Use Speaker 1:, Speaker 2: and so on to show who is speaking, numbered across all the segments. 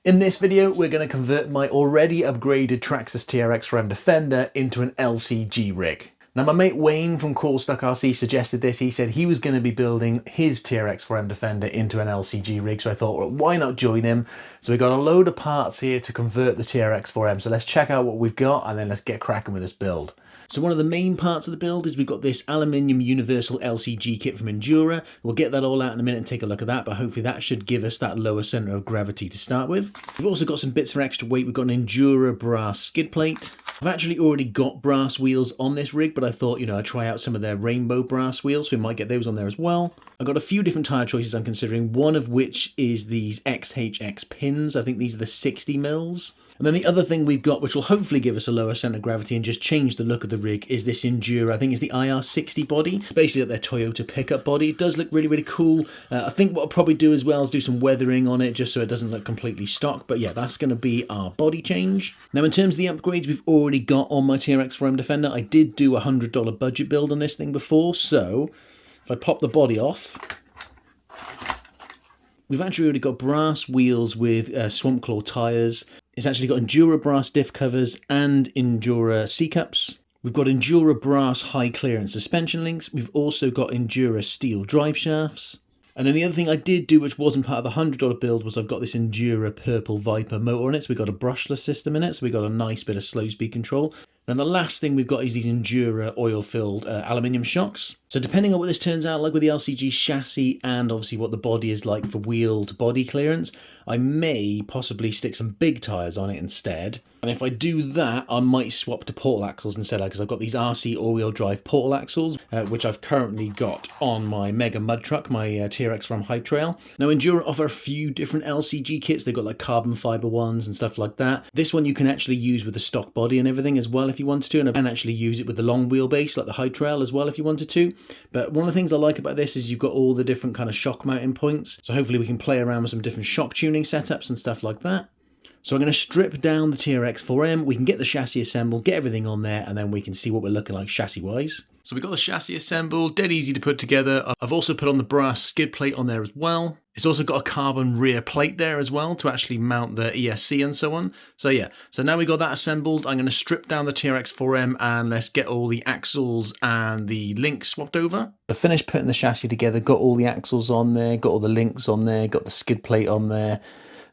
Speaker 1: In this video, we're going to convert my already upgraded Traxxas TRX4M Defender into an LCG rig. Now, my mate Wayne from Crawlstock RC suggested this. He said he was going to be building his TRX4M Defender into an LCG rig, so I thought, well, why not join him? So we got a load of parts here to convert the TRX4M, so let's check out what we've got and then let's get cracking with this build. So one of the main parts of the build is we've got this aluminium universal LCG kit from Injora. We'll get that all out in a minute and take a look at that, but hopefully that should give us that lower center of gravity to start with. We've also got some bits for extra weight. We've got an Injora brass skid plate. I've actually already got brass wheels on this rig, but I thought, I'd try out some of their rainbow brass wheels, so we might get those on there as well. I've got a few different tyre choices I'm considering, one of which is these XHX pins. I think these are the 60 mils. And then the other thing we've got, which will hopefully give us a lower centre of gravity and just change the look of the rig, is this Injora. I think it's the IR60 body. It's basically their Toyota pickup body. It does look really, really cool. I think what I'll probably do as well is do some weathering on it just so it doesn't look completely stock. But yeah, that's going to be our body change. Now, in terms of the upgrades we've already got on my TRX4M Defender, I did do a $100 budget build on this thing before. So if I pop the body off, we've actually already got brass wheels with Swamp Claw tyres. It's actually got Injora brass diff covers and Injora C-cups. We've got Injora brass high clearance suspension links. We've also got Injora steel drive shafts. And then the other thing I did do, which wasn't part of the $100 build, was I've got this Injora Purple Viper motor on it. So we've got a brushless system in it. So we've got a nice bit of slow speed control. And the last thing we've got is these Injora oil-filled aluminium shocks. So depending on what this turns out like with the LCG chassis and obviously what the body is like for wheeled body clearance, I may possibly stick some big tyres on it instead. And if I do that, I might swap to portal axles instead, because I've got these RC all-wheel drive portal axles, which I've currently got on my mega mud truck, my TRX4M High Trail. Now, Injora offer a few different LCG kits. They've got like carbon fibre ones and stuff like that. This one you can actually use with the stock body and everything as well if you wanted to, and actually use it with the long wheelbase like the High Trail as well if you wanted to. But one of the things I like about this is you've got all the different kind of shock mounting points. So hopefully we can play around with some different shock tuning setups and stuff like that. So I'm going to strip down the TRX4M, we can get the chassis assembled, get everything on there, and then we can see what we're looking like chassis-wise. So we've got the chassis assembled, dead easy to put together. I've also put on the brass skid plate on there as well. It's also got a carbon rear plate there as well to actually mount the ESC and so on. So yeah, so now we've got that assembled, I'm going to strip down the TRX4M and let's get all the axles and the links swapped over. I finished putting the chassis together, got all the axles on there, got all the links on there, got the skid plate on there.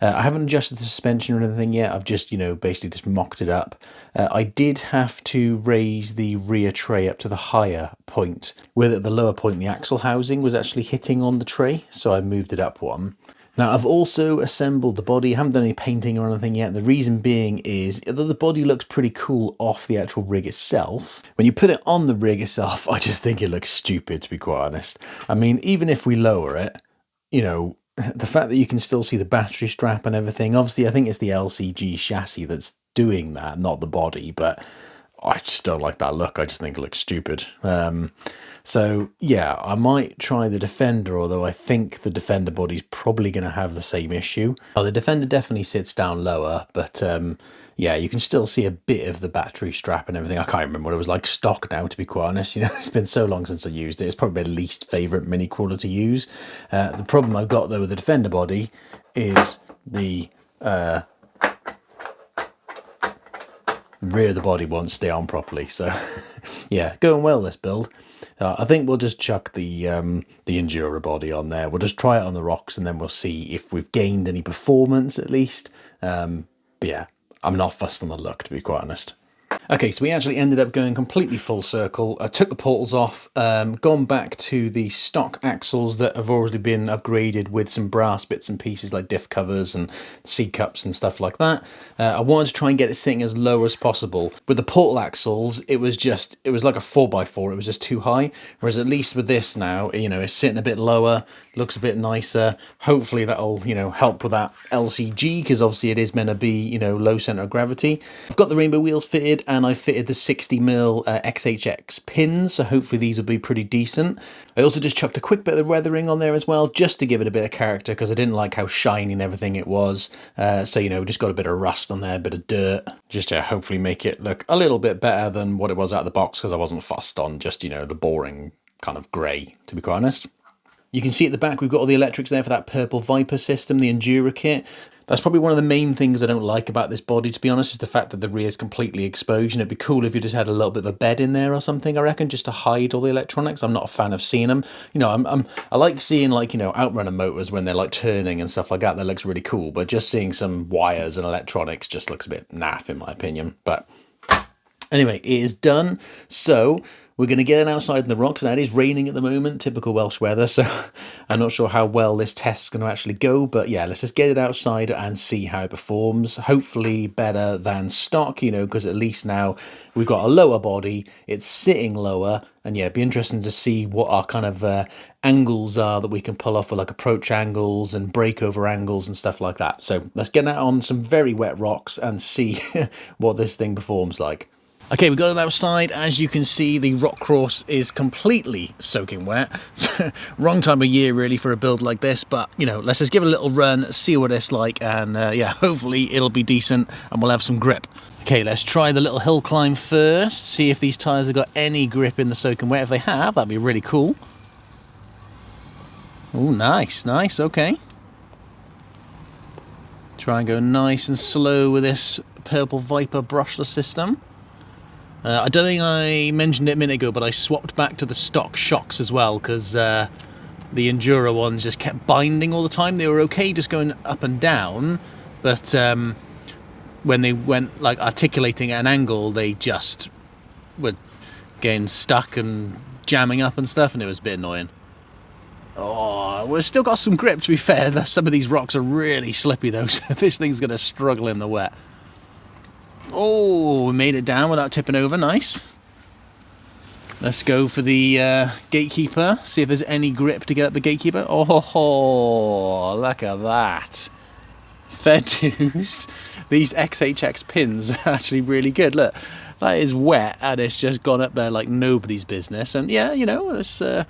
Speaker 1: I haven't adjusted the suspension or anything yet. I've just, basically just mocked it up. I did have to raise the rear tray up to the higher point, where at the lower point the axle housing was actually hitting on the tray, so I moved it up one. Now, I've also assembled the body. I haven't done any painting or anything yet. And the reason being is, although the body looks pretty cool off the actual rig itself, when you put it on the rig itself, I just think it looks stupid, to be quite honest. I mean, even if we lower it, the fact that you can still see the battery strap and everything, obviously I think it's the LCG chassis that's doing that, not the body, but I just don't like that look. I just think it looks stupid. So yeah, I might try the Defender, although I think the Defender body's probably going to have the same issue. Oh, the Defender definitely sits down lower, but yeah, you can still see a bit of the battery strap and everything. I can't remember what it was like stock now, to be quite honest. It's been so long since I used it. It's probably my least favourite mini crawler to use. The problem I've got though with the Defender body is the rear of the body won't stay on properly. So yeah, going well this build. I think we'll just chuck the Injora body on there. We'll just try it on the rocks and then we'll see if we've gained any performance at least. But yeah, I'm not fussed on the look, to be quite honest. Okay, so we actually ended up going completely full circle. I took the portals off, gone back to the stock axles that have already been upgraded with some brass bits and pieces like diff covers and C-cups and stuff like that. I wanted to try and get it sitting as low as possible. With the portal axles, it was like a 4x4, it was just too high. Whereas at least with this now, it's sitting a bit lower, looks a bit nicer. Hopefully that'll, help with that LCG, because obviously it is meant to be, low center of gravity. I've got the rainbow wheels fitted, and I fitted the 60mm XHX pins, so hopefully these will be pretty decent. I also just chucked a quick bit of weathering on there as well, just to give it a bit of character, because I didn't like how shiny and everything it was. So, just got a bit of rust on there, a bit of dirt, just to hopefully make it look a little bit better than what it was out of the box, because I wasn't fussed on just, the boring kind of grey, to be quite honest. You can see at the back we've got all the electrics there for that purple Viper system, the Injora kit. That's probably one of the main things I don't like about this body, to be honest, is the fact that the rear is completely exposed. And it'd be cool if you just had a little bit of a bed in there or something, I reckon, just to hide all the electronics. I'm not a fan of seeing them. You know, I like seeing, like, you know, outrunner motors when they're like turning and stuff like that. That looks really cool. But just seeing some wires and electronics just looks a bit naff, in my opinion. But anyway, it is done. So we're going to get it outside in the rocks. Now, it is raining at the moment, typical Welsh weather, so I'm not sure how well this test's going to actually go. But yeah, let's just get it outside and see how it performs. Hopefully better than stock, you know, because at least now we've got a lower body, it's sitting lower, and yeah, it'd be interesting to see what our kind of angles are that we can pull off with, like approach angles and breakover angles and stuff like that. So let's get that on some very wet rocks and see what this thing performs like. Okay, we've got it outside. As you can see, the rock course is completely soaking wet. Wrong time of year, really, for a build like this. But, you know, let's just give it a little run, see what it's like. And, yeah, hopefully it'll be decent and we'll have some grip. Okay, let's try the little hill climb first. See if these tyres have got any grip in the soaking wet. If they have, that'd be really cool. Oh, nice, nice, okay. Try and go nice and slow with this Purple Viper brushless system. I don't think I mentioned it a minute ago, but I swapped back to the stock shocks as well, because the Injora ones just kept binding all the time. They were okay just going up and down, but when they went like articulating at an angle, they just were getting stuck and jamming up and stuff, and it was a bit annoying. Oh, we've still got some grip, to be fair. Some of these rocks are really slippy though, so this thing's going to struggle in the wet. Oh, we made it down without tipping over. Nice. Let's go for the gatekeeper. See if there's any grip to get up the gatekeeper. Oh, look at that. Fair dues. These XHX pins are actually really good. Look, that is wet and it's just gone up there like nobody's business. And yeah, you know, it's, I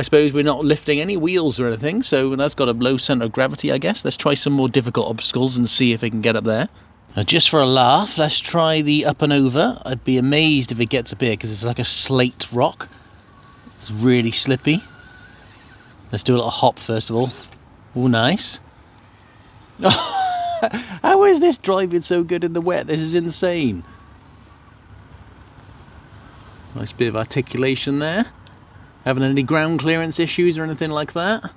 Speaker 1: suppose we're not lifting any wheels or anything, so that's got a low centre of gravity, I guess. Let's try some more difficult obstacles and see if it can get up there. Now, just for a laugh, let's try the up and over. I'd be amazed if it gets up here because it's like a slate rock. It's really slippy. Let's do a little hop first of all. Oh, nice. How is this driving so good in the wet? This is insane. Nice bit of articulation there. Having any ground clearance issues or anything like that?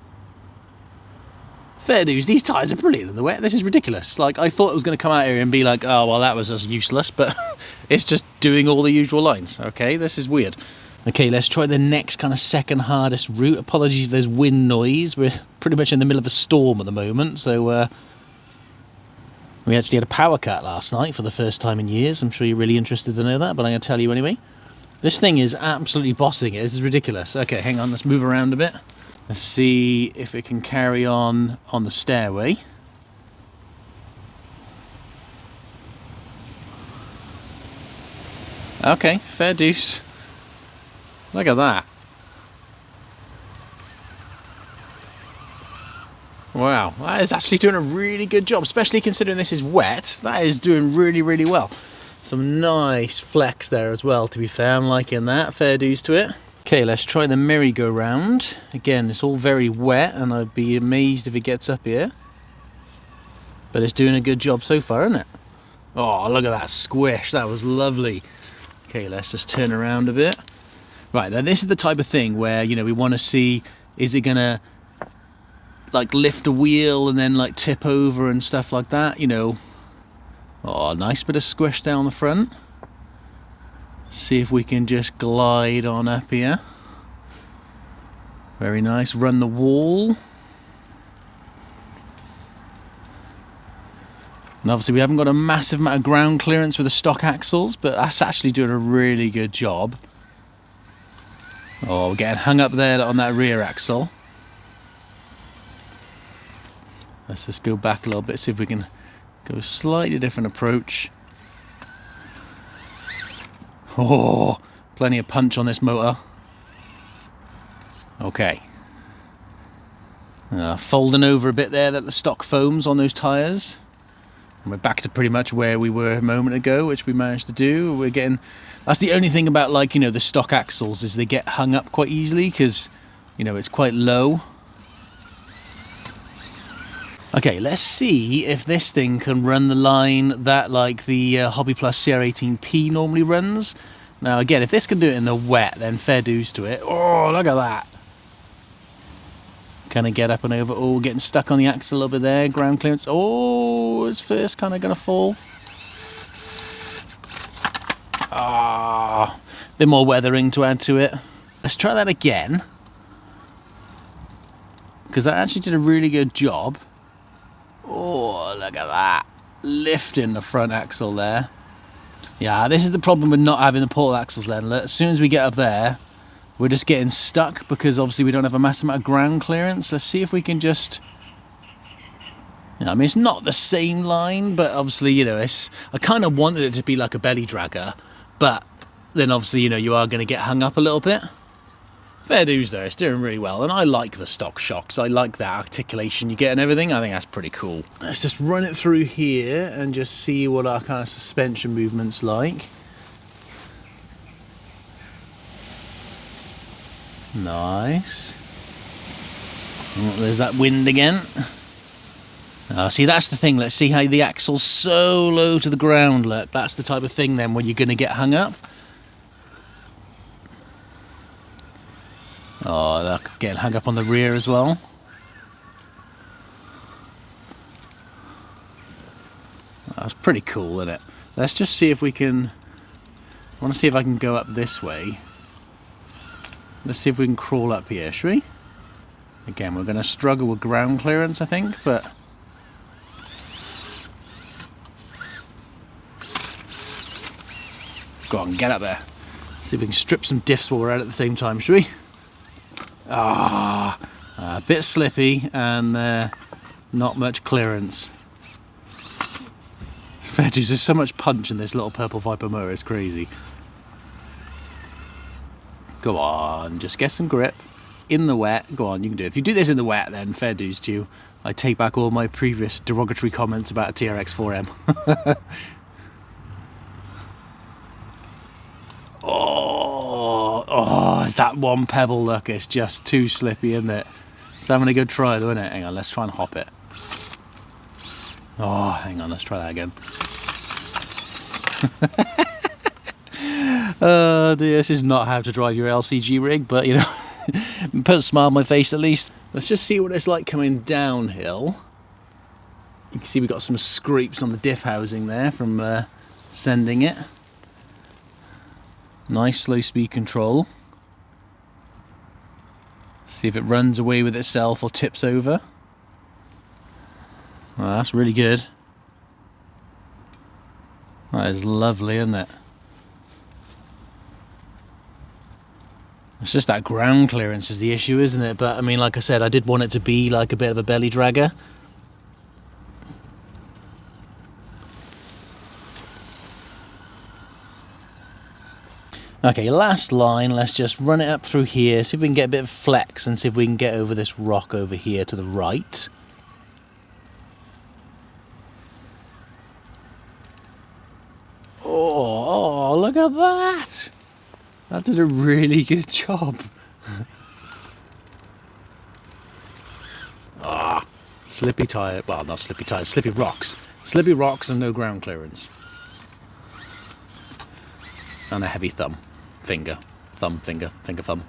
Speaker 1: Fair dues, these tyres are brilliant in the wet. This is ridiculous. Like, I thought it was going to come out here and be like, oh, well, that was just useless, but it's just doing all the usual lines. Okay, this is weird. Okay, let's try the next kind of second hardest route. Apologies if there's wind noise. We're pretty much in the middle of a storm at the moment, so we actually had a power cut last night for the first time in years. I'm sure you're really interested to know that, but I'm going to tell you anyway. This thing is absolutely bossing it. This is ridiculous. Okay, hang on, let's move around a bit. Let's see if it can carry on the stairway. Okay, fair deuce. Look at that. Wow, that is actually doing a really good job, especially considering this is wet. That is doing really, really well. Some nice flex there as well, to be fair. I'm liking that. Fair dues to it. Okay, let's try the merry-go-round. Again, it's all very wet, and I'd be amazed if it gets up here. But it's doing a good job so far, isn't it? Oh, look at that squish. That was lovely. Okay, let's just turn around a bit. Right, now this is the type of thing where, you know, we want to see, is it going to, like, lift a wheel and then, like, tip over and stuff like that, you know. Oh, nice bit of squish down the front. See if we can just glide on up here. Very nice. Run the wall. And obviously we haven't got a massive amount of ground clearance with the stock axles, but that's actually doing a really good job. Oh, we're getting hung up there on that rear axle. Let's just go back a little bit, see if we can go a slightly different approach. Oh, plenty of punch on this motor. Okay. Folding over a bit there that the stock foams on those tyres. And we're back to pretty much where we were a moment ago, which we managed to do. We're getting... That's the only thing about, like, you know, the stock axles is they get hung up quite easily because, you know, it's quite low. Okay, let's see if this thing can run the line that like the Hobby Plus CR18P normally runs. Now again, if this can do it in the wet, then fair dues to it. Oh, look at that. Kind of get up and over. Oh, getting stuck on the axle a little bit there. Ground clearance. Oh, it's first kind of going to fall. Ah, a bit more weathering to add to it. Let's try that again, because I actually did a really good job. Oh, look at that. Lifting the front axle there. Yeah, this is the problem with not having the portal axles then. As soon as we get up there, we're just getting stuck because obviously we don't have a massive amount of ground clearance. Let's see if we can just... I mean, it's not the same line, but obviously, you know, I kind of wanted it to be like a belly dragger, but then obviously, you know, you are going to get hung up a little bit. Fair dues though, it's doing really well, and I like the stock shocks. I like that articulation you get and everything. I think that's pretty cool. Let's just run it through here and just see what our kind of suspension movement's like. Nice. Oh, there's that wind again. See, that's the thing. Let's see how the axle's so low to the ground. Look, that's the type of thing then where you're going to get hung up. Oh, look, getting hung up on the rear as well. That's pretty cool, isn't it? Let's just see if we can... I want to see if I can go up this way. Let's see if we can crawl up here, shall we? Again, we're going to struggle with ground clearance, I think, but... Go on, get up there. See if we can strip some diffs while we're at the same time, shall we? A bit slippy and not much clearance. Fair dues, there's so much punch in this little purple Viper motor, it's crazy. Go on, just get some grip. In the wet, go on, you can do it. If you do this in the wet, then fair dues to you. I take back all my previous derogatory comments about a TRX4M. Oh, it's that one pebble, look, it's just too slippy, isn't it? It's having a good try though, isn't it? Hang on, let's try and hop it. Oh, hang on, let's try that again. Oh dear, this is not how to drive your LCG rig, but you know, put a smile on my face at least. Let's just see what it's like coming downhill. You can see we've got some scrapes on the diff housing there from sending it. Nice slow speed control. See if it runs away with itself or tips over. Oh, that's really good. That is lovely, isn't it? It's just that ground clearance is the issue, isn't it? But I mean, like I said, I did want it to be like a bit of a belly dragger. Okay, last line, let's just run it up through here, see if we can get a bit of flex and see if we can get over this rock over here to the right. Oh, look at that! That did a really good job. Slippy tyre, well not slippy tyres, slippy rocks. Slippy rocks and no ground clearance. And a heavy thumb. Finger, thumb, finger, finger, thumb.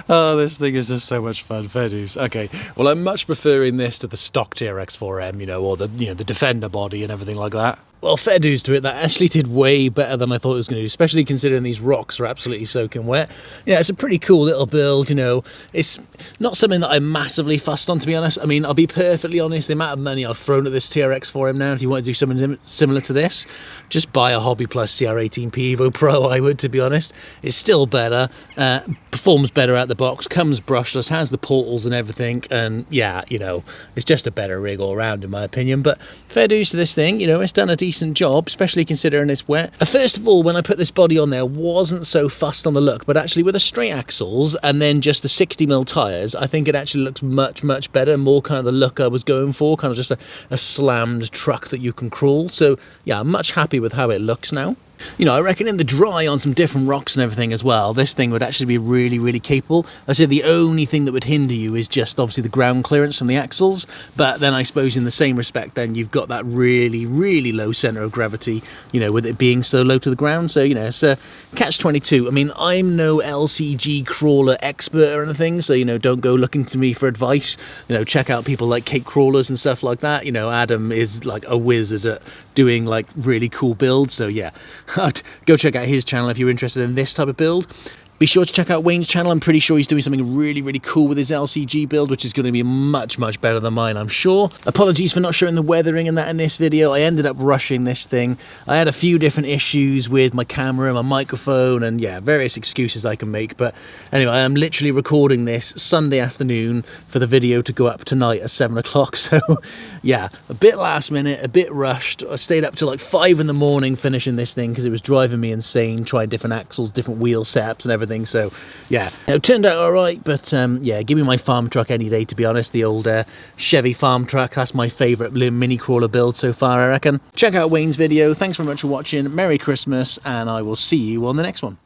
Speaker 1: Oh, this thing is just so much fun, fair dues. Okay, well, I'm much preferring this to the stock TRX4M, you know, or the the Defender body and everything like that. Well, fair dues to it, that actually did way better than I thought it was going to do, especially considering these rocks are absolutely soaking wet. Yeah, it's a pretty cool little build, you know. It's not something that I'm massively fussed on, to be honest. I mean, I'll be perfectly honest, the amount of money I've thrown at this TRX4M now, if you want to do something similar to this, just buy a Hobby Plus CR18P Evo Pro, I would, to be honest. It's still better, performs better out the box, comes brushless, has the portals and everything, and yeah, you know, it's just a better rig all around, in my opinion. But fair dues to this thing, you know, it's done a decent job, especially considering it's wet. First of all, when I put this body on there, wasn't so fussed on the look, but actually with the straight axles and then just the 60mm tyres, I think it actually looks much, much better, more kind of the look I was going for, kind of just a slammed truck that you can crawl. So yeah, I'm much happy with how it looks now. You know, I reckon in the dry on some different rocks and everything as well, this thing would actually be really, really capable. I say the only thing that would hinder you is just obviously the ground clearance from the axles, but then I suppose in the same respect then you've got that really, really low centre of gravity, you know, with it being so low to the ground. So, you know, it's a catch-22. I mean, I'm no LCG crawler expert or anything, so, you know, don't go looking to me for advice. You know, check out people like Cape Crawlers and stuff like that. You know, Adam is like a wizard at doing like really cool builds, so yeah, go check out his channel if you're interested in this type of build. Be sure to check out Wayne's channel. I'm pretty sure he's doing something really, really cool with his LCG build, which is going to be much, much better than mine, I'm sure. Apologies for not showing the weathering and that in this video. I ended up rushing this thing. I had a few different issues with my camera, my microphone, and yeah, various excuses I can make. But anyway, I'm literally recording this Sunday afternoon for the video to go up tonight at 7 o'clock. So yeah, a bit last minute, a bit rushed. I stayed up till like 5 in the morning finishing this thing because it was driving me insane, trying different axles, different wheel setups and everything. So yeah, it turned out all right, but yeah, give me my farm truck any day, to be honest. The old Chevy farm truck, that's my favourite mini crawler build so far, I reckon. Check out Wayne's video. Thanks very much for watching. Merry Christmas, and I will see you on the next one.